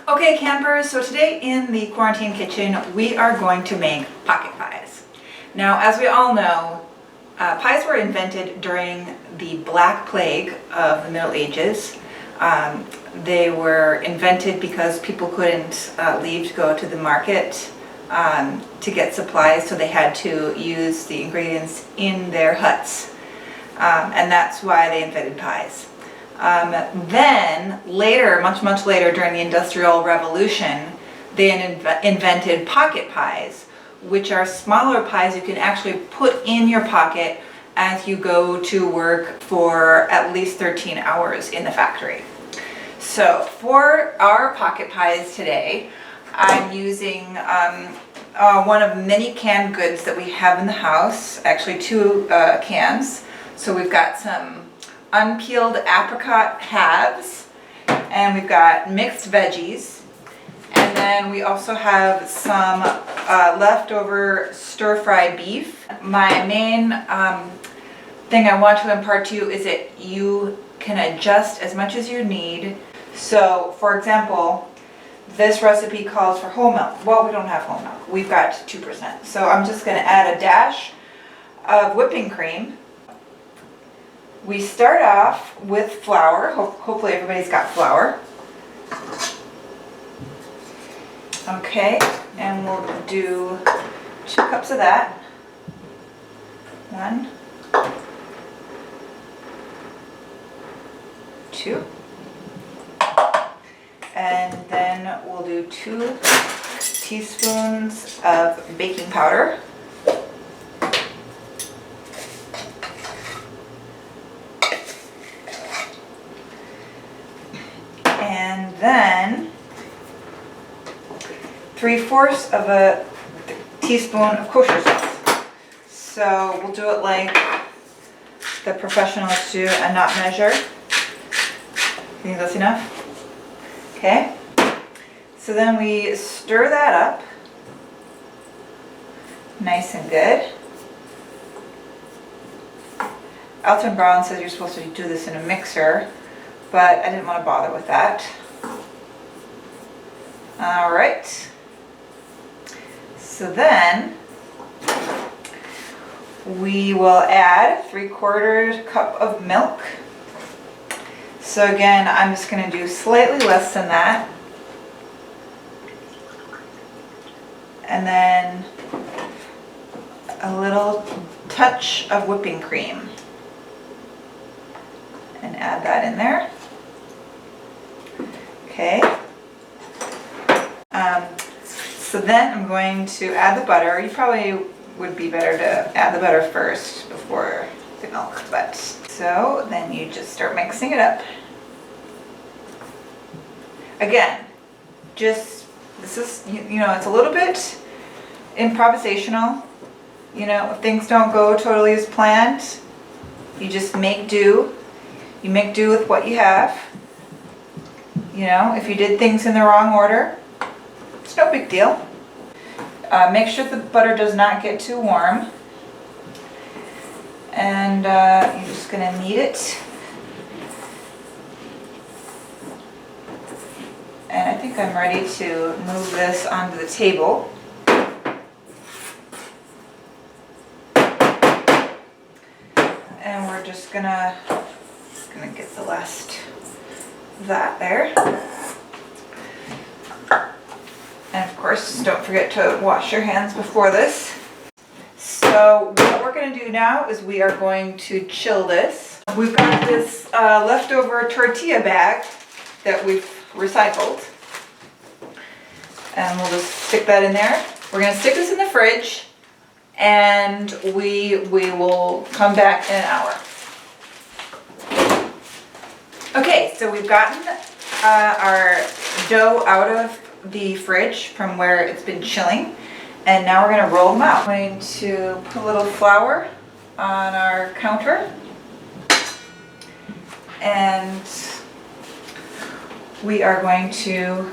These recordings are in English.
Okay campers, so today in the quarantine kitchen we are going to make pocket pies. Now as we all know, pies were invented during the Black Plague of the Middle Ages. They were invented because people couldn't leave to go to the market to get supplies, so they had to use the ingredients in their huts. And that's why they invented pies. Then later, much later, during the Industrial Revolution, they invented pocket pies, which are smaller pies you can actually put in your pocket as you go to work for at least 13 hours in the factory. So for our pocket pies today, I'm using one of many canned goods that we have in the house, actually two cans. So we've got some unpeeled apricot halves, and we've got mixed veggies, and then we also have some leftover stir-fry beef. My main thing I want to impart to you is that you can adjust as much as you need. So for example, this recipe calls for whole milk. Well, we don't have whole milk, we've got 2%, so I'm just going to add a dash of whipping cream. We start off with flour. Hopefully everybody's got flour. Okay, and we'll do 2 cups of that. 1, 2. And then we'll do 2 teaspoons of baking powder. And then 3/4 of a teaspoon of kosher salt. So we'll do it like the professionals do and not measure. You think that's enough? Okay. So then we stir that up nice and good. Alton Brown says you're supposed to do this in a mixer, but I didn't want to bother with that. All right. So then we will add 3/4 cup of milk. So again, I'm just going to do slightly less than that. And then a little touch of whipping cream. And add that in there. Okay. So then I'm going to add the butter. You probably would be better to add the butter first before the milk, but so then you just start mixing it up. Again, just this is you know, it's a little bit improvisational. You know, if things don't go totally as planned, you just make do. You make do with what you have. You know, if you did things in the wrong order, it's no big deal. Make sure the butter does not get too warm. And you're just going to knead it. And I think I'm ready to move this onto the table. And we're just gonna get the last of that there. And of course, don't forget to wash your hands before this. So what we're going to do now is we are going to chill this. We've got this leftover tortilla bag that we've recycled. And we'll just stick that in there. We're going to stick this in the fridge, and we will come back in an hour. Okay, so we've gotten our dough out of the fridge from where it's been chilling, and now we're going to roll them out. I'm going to put a little flour on our counter, and we are going to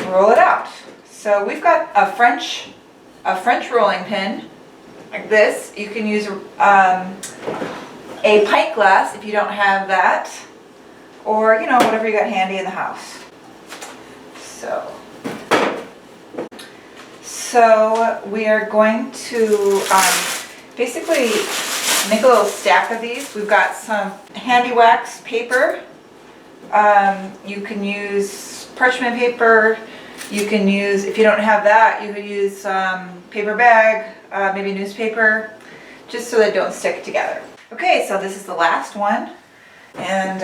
roll it out. So we've got a French rolling pin like this. You can use a pint glass if you don't have that, or you know, whatever you got handy in the house. So we are going to basically make a little stack of these. We've got some handy wax paper. You can use parchment paper. You can use, if you don't have that, you could use paper bag, maybe newspaper, just so they don't stick together. Okay, so this is the last one, and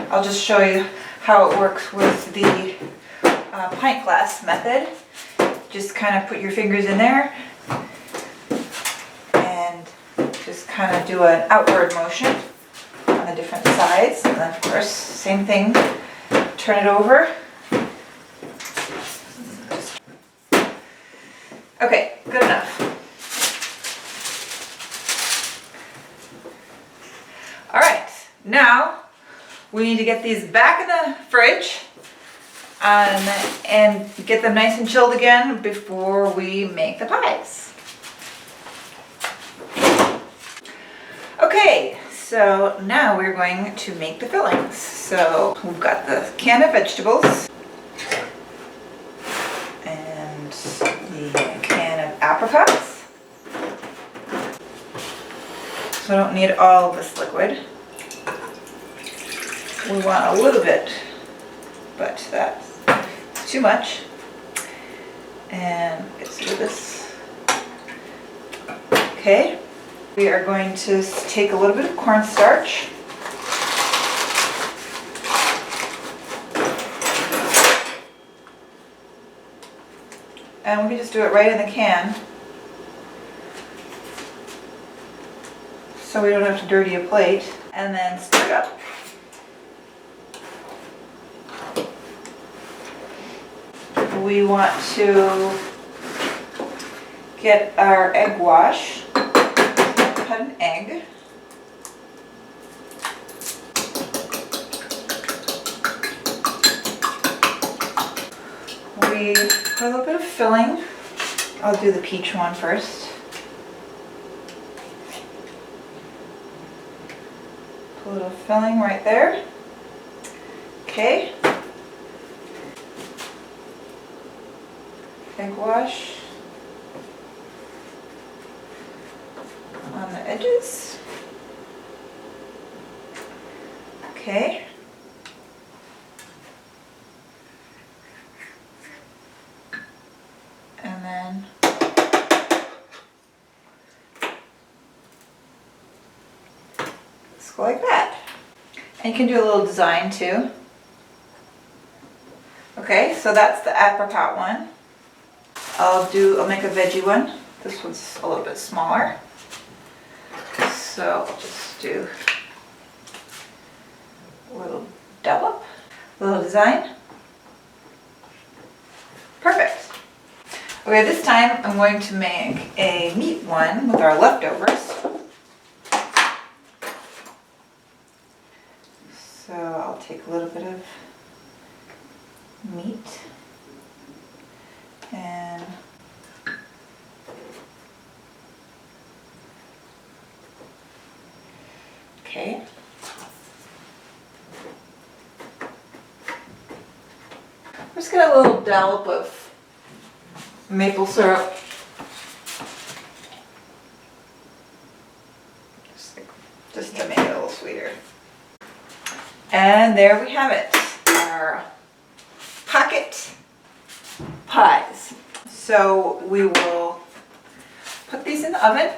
I'll just show you how it works with the pint glass method. Just kind of put your fingers in there and just kind of do an outward motion on the different sides. And then of course, same thing, turn it over. Okay, good enough. All right, now we need to get these back in the fridge and get them nice and chilled again before we make the pies. Okay, so now we're going to make the fillings. So we've got the can of vegetables and the can of apricots. So I don't need all of this liquid. We want a little bit, but that's too much. And let's do this. Okay, we are going to take a little bit of cornstarch. And we can just do it right in the can, so we don't have to dirty a plate. And then stir it up. We want to get our egg wash. Cut an egg. We put a little bit of filling. I'll do the peach one first. Put a little filling right there. Okay. Egg wash on the edges. Okay. And then just go like that. And you can do a little design too. Okay, so that's the apricot one. I'll make a veggie one. This one's a little bit smaller. So I'll just do a little dollop, a little design. Perfect. Okay, this time I'm going to make a meat one with our leftovers. So I'll take a little bit of meat. And okay. I'm just gonna a little dollop of maple syrup. Just to make it a little sweeter. And there we have it, our pocket pies. So we will put these in the oven.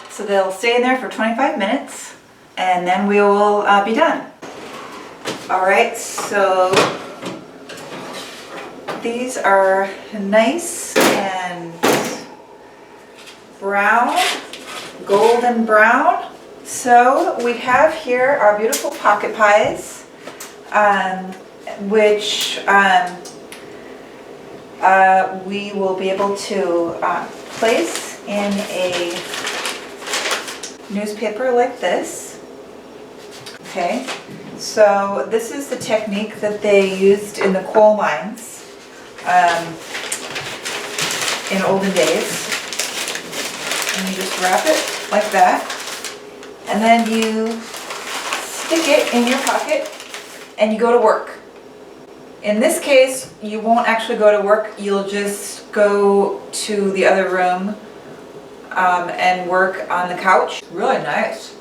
So they'll stay in there for 25 minutes and then we will be done. All right, so these are nice and brown, golden brown. So we have here our beautiful pocket pies, which we will be able to place in a newspaper like this. Okay, so this is the technique that they used in the coal mines in olden days. And you just wrap it like that, and then you stick it in your pocket and you go to work. In this case, you won't actually go to work, you'll just go to the other room and work on the couch. Really nice.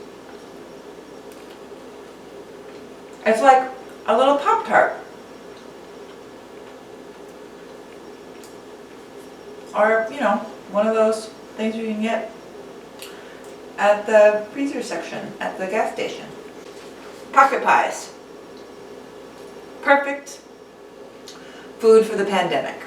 It's like a little Pop-Tart. Or, you know, one of those things you can get at the freezer section at the gas station. Pocket pies. Perfect food for the pandemic.